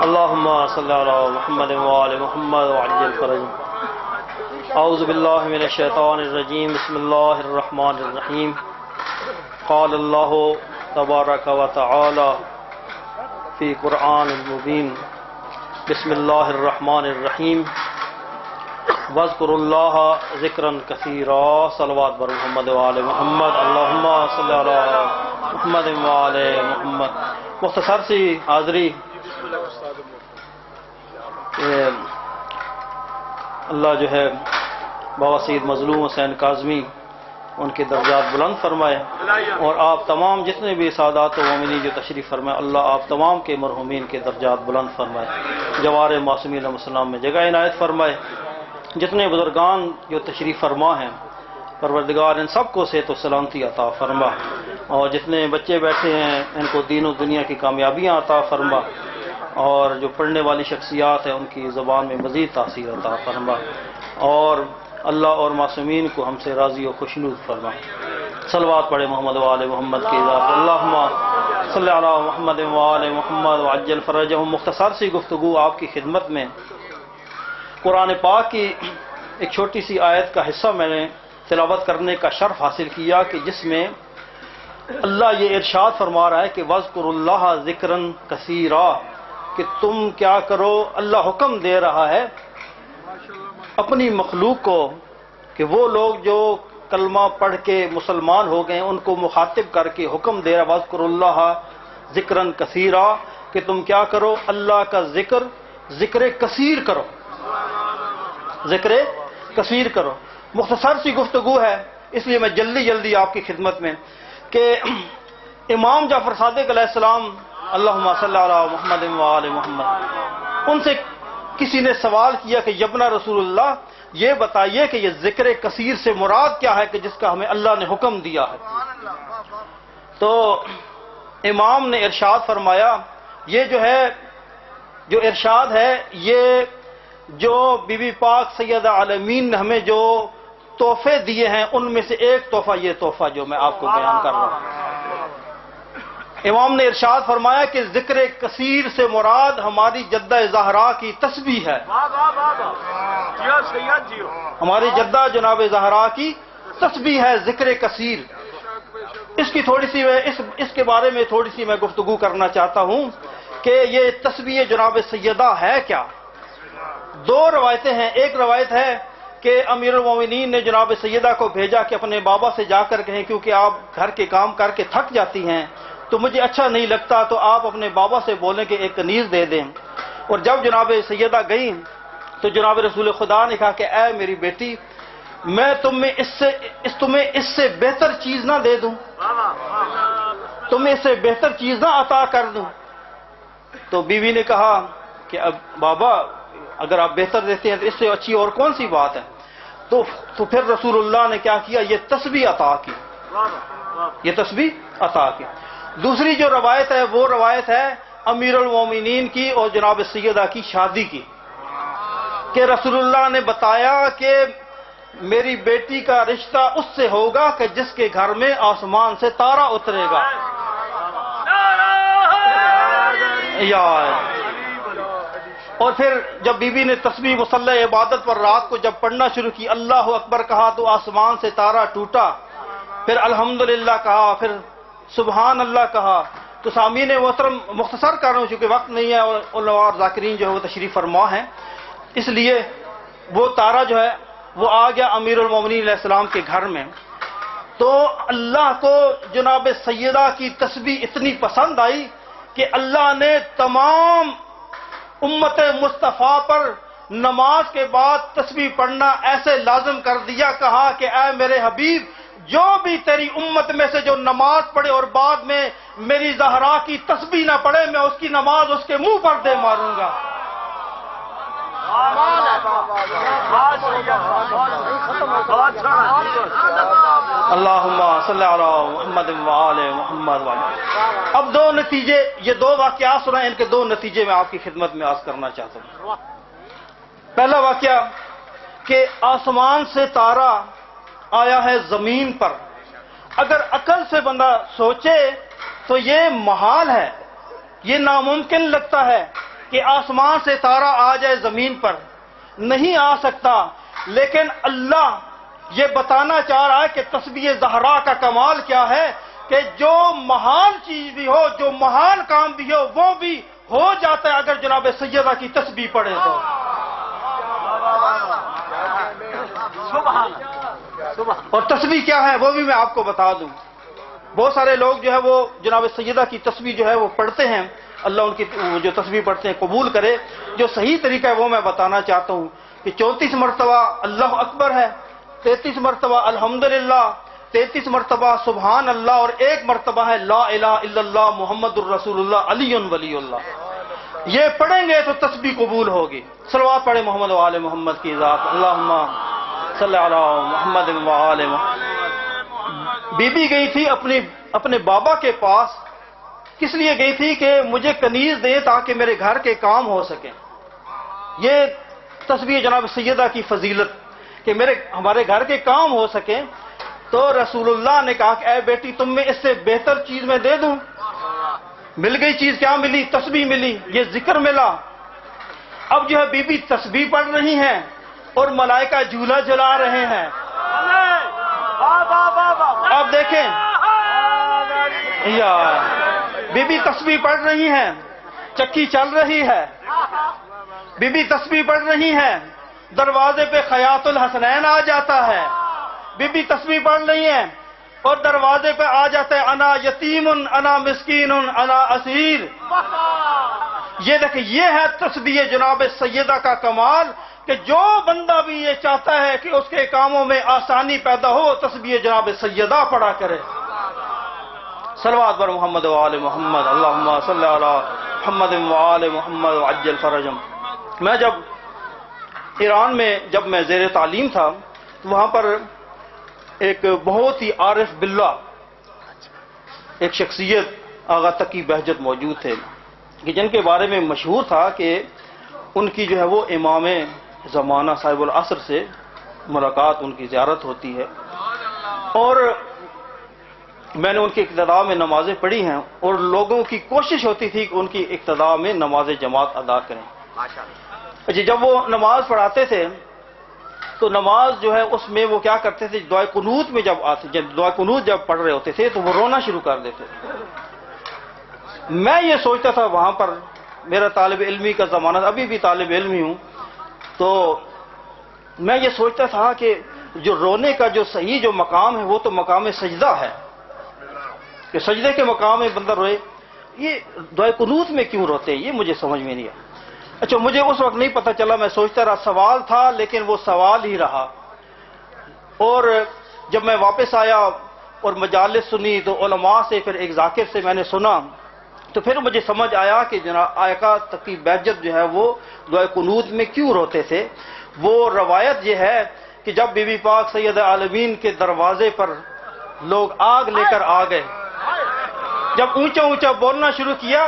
اللهم صل على محمد وآل محمد وعجل فرجهم. اعوذ باللہ من الشیطان الرجیم. بسم اللہ الرحمن الرحیم. قال اللہ تبارک و تعالی فی قرآن المبین. بسم اللہ الرحمن الرحیم. واذکروا اللہ ذکرا کثیرا. صلوات بر محمد وآل محمد. اللہم صلی علی محمد وآل محمد. مختصر سی حاضری. اللہ جو ہے بابا سید مظلوم حسین کاظمی ان کے درجات بلند فرمائے، اور آپ تمام جتنے بھی سادات و مومنین جو تشریف فرمائے، اللہ آپ تمام کے مرحومین کے درجات بلند فرمائے، جوار معصومین علیہ السلام میں جگہ عنایت فرمائے. جتنے بزرگان جو تشریف فرما ہیں پروردگار ان سب کو صحت و سلامتی عطا فرما، اور جتنے بچے بیٹھے ہیں ان کو دین و دنیا کی کامیابیاں عطا فرما، اور جو پڑھنے والی شخصیات ہیں ان کی زبان میں مزید تاثیر عطا فرما، اور اللہ اور معصومین کو ہم سے راضی و خوشنود فرما. صلوات پڑھے محمد و آل محمد کی ذات. اللہم صلی علی محمد و آل محمد وعجل فرجہم. مختصر سی گفتگو آپ کی خدمت میں. قرآن پاک کی ایک چھوٹی سی آیت کا حصہ میں نے تلاوت کرنے کا شرف حاصل کیا کہ جس میں اللہ یہ ارشاد فرما رہا ہے کہ وَاذْكُرُوا اللَّهَ ذِكْرًا كَثِيرًا، کہ تم کیا کرو. اللہ حکم دے رہا ہے اپنی مخلوق کو کہ وہ لوگ جو کلمہ پڑھ کے مسلمان ہو گئے ان کو مخاطب کر کے حکم دے رہا ہے وَاذْكُرُوا اللَّهَ ذِكْرًا كَثِيرًا، کہ تم کیا کرو اللہ کا ذکر کثیر کرو، ذکر کثیر کرو. مختصر سی گفتگو ہے اس لیے میں جلدی آپ کی خدمت میں کہ امام جعفر صادق علیہ السلام اللہم صلی علی محمد و آل محمد، ان سے کسی نے سوال کیا کہ یبنا رسول اللہ یہ بتائیے کہ یہ ذکر کثیر سے مراد کیا ہے کہ جس کا ہمیں اللہ نے حکم دیا ہے. تو امام نے ارشاد فرمایا یہ جو ارشاد ہے یہ جو بی بی پاک سیدہ عالمین نے ہمیں جو تحفے دیے ہیں ان میں سے ایک تحفہ یہ تحفہ جو میں آپ کو بیان کر رہا ہوں. امام نے ارشاد فرمایا کہ ذکر کثیر سے مراد ہماری جدہ زہرا کی تسبیح ہے. ہماری جدہ جناب زہرا کی تسبیح ہے ذکر کثیر. اس کے بارے میں تھوڑی سی میں گفتگو کرنا چاہتا ہوں کہ یہ تسبیح جناب سیدہ ہے کیا. دو روایتیں ہیں. ایک روایت ہے کہ امیر المومنین نے جناب سیدہ کو بھیجا کہ اپنے بابا سے جا کر کہیں کیونکہ آپ گھر کے کام کر کے تھک جاتی ہیں تو مجھے اچھا نہیں لگتا تو آپ اپنے بابا سے بولیں کہ ایک کنیز دے دیں. اور جب جناب سیدہ گئیں تو جناب رسول خدا نے کہا کہ اے میری بیٹی میں تمہیں اس سے بہتر چیز نہ دے دوں، تمہیں اس سے بہتر چیز نہ عطا کر دوں. تو بیوی نے کہا کہ اب بابا اگر آپ بہتر دیتے ہیں تو اس سے اچھی اور کون سی بات ہے. تو پھر رسول اللہ نے کیا کیا یہ تسبیح عطا کی، یہ تسبیح عطا کی. دوسری جو روایت ہے وہ روایت ہے امیر المومنین کی اور جناب سیدہ کی شادی کی کہ رسول اللہ نے بتایا کہ میری بیٹی کا رشتہ اس سے ہوگا کہ جس کے گھر میں آسمان سے تارا اترے گا. اور پھر جب بی بی نے تسبیح مصلی عبادت پر رات کو جب پڑھنا شروع کی اللہ اکبر کہا تو آسمان سے تارا ٹوٹا، پھر الحمدللہ کہا، پھر سبحان اللہ کہا. تو سامعین محترم مختصر کر رہا ہوں چونکہ وقت نہیں ہے اور علماء اور ذاکرین جو ہے وہ تشریف فرما ہیں، اس لیے وہ تارا جو ہے وہ آ گیا امیر المومنین علیہ السلام کے گھر میں. تو اللہ کو جناب سیدہ کی تسبیح اتنی پسند آئی کہ اللہ نے تمام امت مصطفیٰ پر نماز کے بعد تسبیح پڑھنا ایسے لازم کر دیا. کہا کہ اے میرے حبیب جو بھی تیری امت میں سے جو نماز پڑھے اور بعد میں میری زہرا کی تسبیح نہ پڑھے میں اس کی نماز اس کے منہ پر دے ماروں گا. اللہم صلی علی محمد وآل محمد. اب دو نتیجے، یہ دو واقعات سنائیں، ان کے دو نتیجے میں آپ کی خدمت میں عرض کرنا چاہتا ہوں. پہلا واقعہ کہ آسمان سے تارا آیا ہے زمین پر. اگر عقل سے بندہ سوچے تو یہ محال ہے، یہ ناممکن لگتا ہے کہ آسمان سے تارا آ جائے زمین پر، نہیں آ سکتا، لیکن اللہ یہ بتانا چاہ رہا ہے کہ تسبیح زہرا کا کمال کیا ہے کہ جو محال چیز بھی ہو، جو محال کام بھی ہو، وہ بھی ہو جاتا ہے اگر جناب سیدہ کی تسبیح پڑھے تو۔ اور تسبیح کیا ہے وہ بھی میں آپ کو بتا دوں۔ بہت سارے لوگ جو ہے وہ جناب سیدہ کی تسبیح جو ہے وہ پڑھتے ہیں، اللہ ان کی جو تسبیح پڑھتے ہیں قبول کرے۔ جو صحیح طریقہ ہے وہ میں بتانا چاہتا ہوں کہ 34 مرتبہ اللہ اکبر ہے، 33 مرتبہ الحمدللہ، 33 مرتبہ سبحان اللہ، اور 1 مرتبہ ہے لا الہ الا اللہ محمد الرسول اللہ علی ولی اللہ۔ یہ پڑھیں گے تو تسبیح قبول ہوگی۔ صلوات پڑھیں محمد و آل محمد کی ذات، اللہم صلی علی محمد و آل محمد۔ بی بی گئی تھی اپنے بابا کے پاس، کس لیے گئی تھی؟ کہ مجھے کنیز دے تاکہ میرے گھر کے کام ہو سکیں۔ یہ تسبیح جناب سیدہ کی فضیلت کہ ہمارے گھر کے کام ہو سکیں۔ تو رسول اللہ نے کہا کہ اے بیٹی تم میں اس سے بہتر چیز میں دے دوں؟ مل گئی چیز، کیا ملی؟ تسبیح ملی، یہ ذکر ملا۔ اب جو ہے بی بی تسبیح پڑھ رہی ہیں اور ملائکہ جھولا جلا رہے ہیں۔ اب دیکھیں بی بی تسبیح پڑھ رہی ہیں، چکی چل رہی ہے، بی بی تسبیح پڑھ رہی ہیں، دروازے پہ خیاط الحسنین آ جاتا ہے، بی بی تسبیح پڑھ رہی ہیں اور دروازے پہ آ جاتا ہے انا یتیم انا مسکین انا اسیر۔ یہ دیکھیں، یہ ہے تسبیح جناب سیدہ کا کمال کہ جو بندہ بھی یہ چاہتا ہے کہ اس کے کاموں میں آسانی پیدا ہو، تسبیح جناب سیدہ پڑھا کرے۔ صلوات بر محمد و آل محمد، اللہم صلی علی محمد و آل محمد وعجل فرجم۔ میں جب ایران میں میں زیر تعلیم تھا، وہاں پر ایک بہت ہی عارف باللہ ایک شخصیت آغا تقی بہجت موجود تھے کہ جن کے بارے میں مشہور تھا کہ ان کی جو ہے وہ امام زمانہ صاحب العصر سے ملاقات، ان کی زیارت ہوتی ہے، اور میں نے ان کی اقتداء میں نمازیں پڑھی ہیں اور لوگوں کی کوشش ہوتی تھی کہ ان کی اقتداء میں نماز جماعت ادا کریں۔ جی جب وہ نماز پڑھاتے تھے تو نماز جو ہے اس میں وہ کیا کرتے تھے، دعائے قنوت میں دعائے قنوت جب پڑھ رہے ہوتے تھے تو وہ رونا شروع کر دیتے تھے۔ میں یہ سوچتا تھا، وہاں پر میرا طالب علمی کا زمانہ، ابھی بھی طالب علم ہی ہوں، تو میں یہ سوچتا تھا کہ جو رونے کا جو صحیح جو مقام ہے وہ تو مقام سجدہ ہے، کہ سجدے کے مقام میں بندہ روئے، یہ دعائے قنوت میں کیوں روتے ہیں؟ یہ مجھے سمجھ میں نہیں آیا۔ اچھا، مجھے اس وقت نہیں پتہ چلا، میں سوچتا رہا سوال تھا لیکن وہ سوال ہی رہا۔ اور جب میں واپس آیا اور مجالس سنی تو علماء سے، پھر ایک ذاکر سے میں نے سنا، تو پھر مجھے سمجھ آیا کہ جناب آقا تقی بہجت جو ہے وہ دعائے قنوت میں کیوں روتے تھے۔ وہ روایت یہ ہے کہ جب بی بی پاک سید عالمین کے دروازے پر لوگ آگ لے کر آ گئے، جب اونچا اونچا بولنا شروع کیا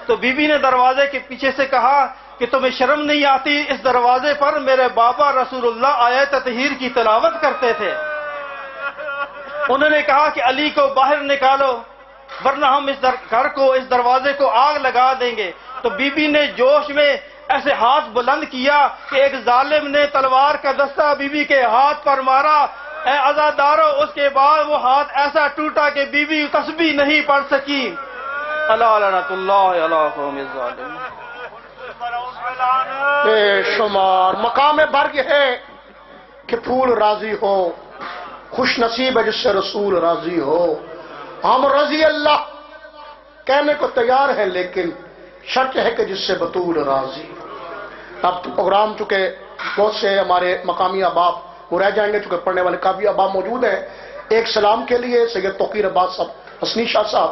تو بی بی نے دروازے کے پیچھے سے کہا کہ تمہیں شرم نہیں آتی؟ اس دروازے پر میرے بابا رسول اللہ آیت تطہیر کی تلاوت کرتے تھے۔ انہوں نے کہا کہ علی کو باہر نکالو ورنہ ہم اس گھر کو، اس دروازے کو آگ لگا دیں گے۔ تو بی بی نے جوش میں ایسے ہاتھ بلند کیا کہ ایک ظالم نے تلوار کا دستہ بی بی کے ہاتھ پر مارا۔ اے عزادارو، اس کے بعد وہ ہاتھ ایسا ٹوٹا کہ بی بی تسبیح نہیں پڑھ سکی۔ اللہ لعنت اللہ علی قوم الظالمین۔ بے شمار مقام برگ ہے کہ پھول راضی ہو، خوش نصیب ہے جس سے رسول راضی ہو۔ ہم رضی اللہ کہنے کو تیار ہیں لیکن شرط ہے کہ جس سے بطول راضی۔ اب پروگرام چونکہ بہت سے ہمارے مقامی احباب وہ رہ جائیں گے، چونکہ پڑھنے والے کافی احباب موجود ہیں۔ ایک سلام کے لیے سید توقیر عباس صاحب حسنی شاہ صاحب،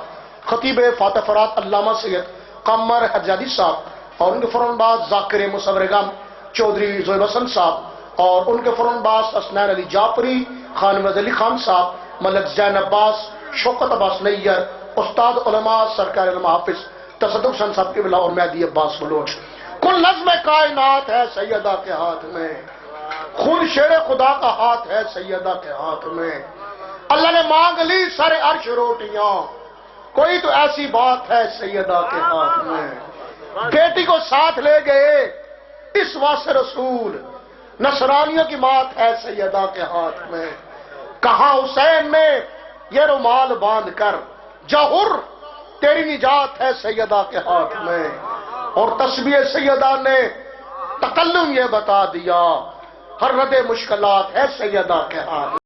خطیب فاتح فرات علامہ سید قمر حجادی صاحب، اور ان کے فوراً بعد ذاکر مصور غم چودھری زہیب حسن صاحب، اور ان کے فوراً بعد حسنین علی جعفری، خان رضی علی خان صاحب، ملک زین عباس، شوکت عباس نیر، استاد علماء سرکار علماء حافظ تصدق حسن صاحب کی بلا، اور مہدی عباس بلوچ۔ کل نظم کائنات ہے سیدہ کے ہاتھ میں، خود شیر خدا کا ہاتھ ہے سیدہ کے ہاتھ میں۔ اللہ نے مانگ لی سر عرش روٹیاں، کوئی تو ایسی بات ہے سیدہ کے ہاتھ میں، بیٹی کو ساتھ لے گئے اس واسطے رسول، نصرانیوں کی بات ہے سیدہ کے ہاتھ میں، کہاں حسین نے یہ رومال باندھ کر، جوہر تیری نجات ہے سیدہ کے ہاتھ میں، اور تسبیح سیدہ نے تکلم یہ بتا دیا، ہر رد مشکلات ہے سیدہ کے ہاتھ میں۔